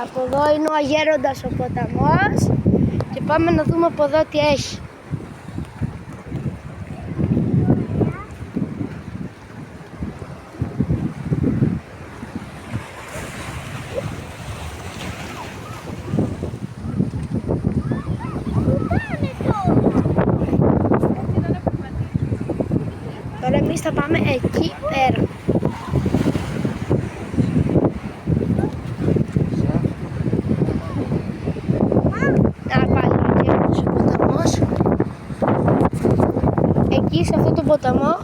Από εδώ είναι ο Αγέροντας ο ποταμός και πάμε να δούμε από εδώ τι έχει. Τώρα εμείς θα πάμε εκεί πέρα. Εκεί σε αυτό το ποταμό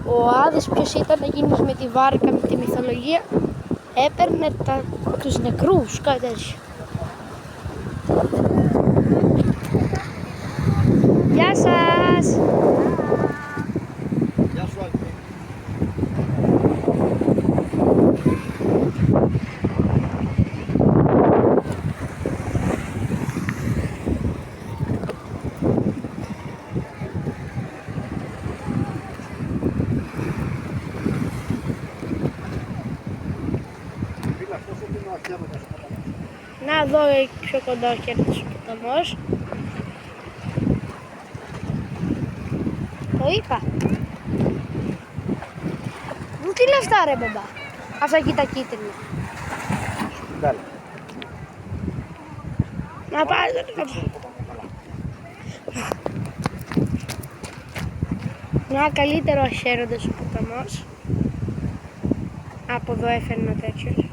ο Άδης ποιος ήταν εκείνος με τη βάρκα, με τη μυθολογία, έπαιρνε τους νεκρούς, κάτι τέτοιο. Γεια σας! Γεια σου Άλκη. Να δω πιο κοντά ο Κέρδος ο ποταμός. Το είπα. Τι είναι αυτά ρε μπαμπά? Αυτά εκεί τα κίτρινα. Να πάει. Ένα καλύτερο Αχέροντας ο ποταμός. Από εδώ έφερνε τέτοιος.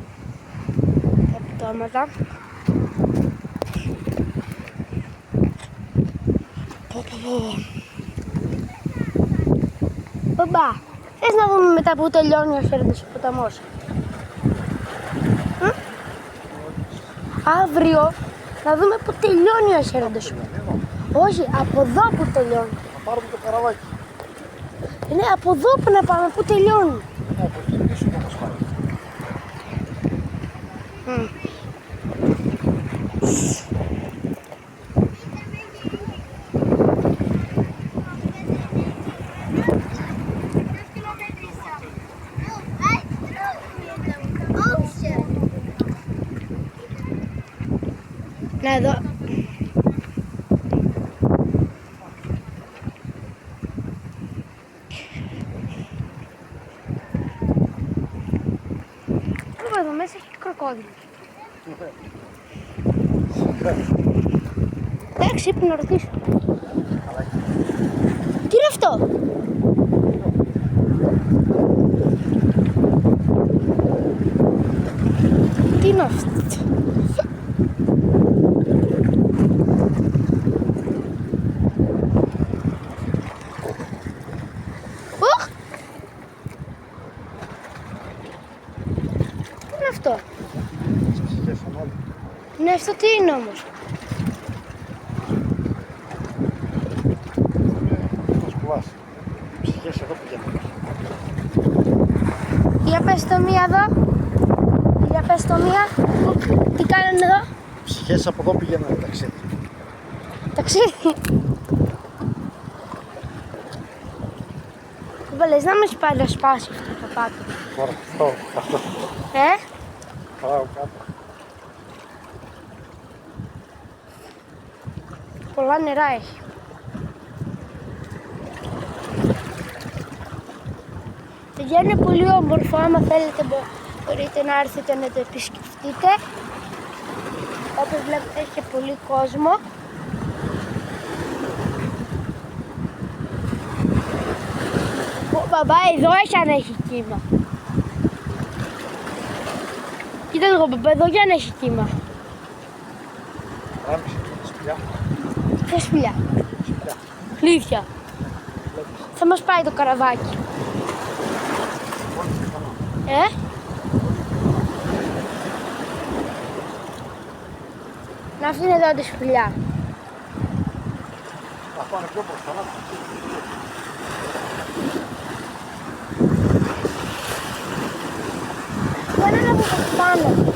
Τα πτώματα. Μπαμπά, θες να δούμε μετά που τελειώνει ο Αχέροντας ο ποταμός? Αύριο να δούμε που τελειώνει ο Αχέροντας ο ποταμός. Όχι, από εδώ που τελειώνει. Θα πάρουμε το καραβάκι. Ναι, από εδώ που να πάμε, που τελειώνει. Από εκεί πίσω θα μας πάρει. Να εδώ. Εδώ μέσα έχει κροκόδιλο. Εντάξει, πρέπει να ρωτήσω. Τι είναι αυτό? Τι είναι αυτό? Αυτό. Ναι, αυτό τι είναι όμως? Θα σκουβάσει. Ψυχές εδώ πηγαίνουν. Για πες το μία εδώ. Για πες το μία. Τι κάνουν εδώ? Ψυχές από εδώ πηγαίνουν ταξίδι. Ταξίδι. Βάλες να μας πάει να σπάσει αυτό το πάτο. Τώρα, αυτό. Πάω κάτω. Πολλά νερά έχει. Παιδιά, είναι πολύ όμορφο. Άμα θέλετε μπορείτε να έρθετε να το επισκεφτείτε. Όπως βλέπετε έχει και πολύ κόσμο. Μπαμπά, εδώ έχει αν έχει κύμα. Κοίτα λίγο μπαμπά, εδώ για αν έχει κύμα. Ράμισε σπηλιά. Ποια σπηλιά? Αλήθεια. Θα μας πάει το καραβάκι. Να αυτή είναι εδώ τη σπηλιά. Θα πάνε πιο μπροστά. Δεν είναι από πάνω.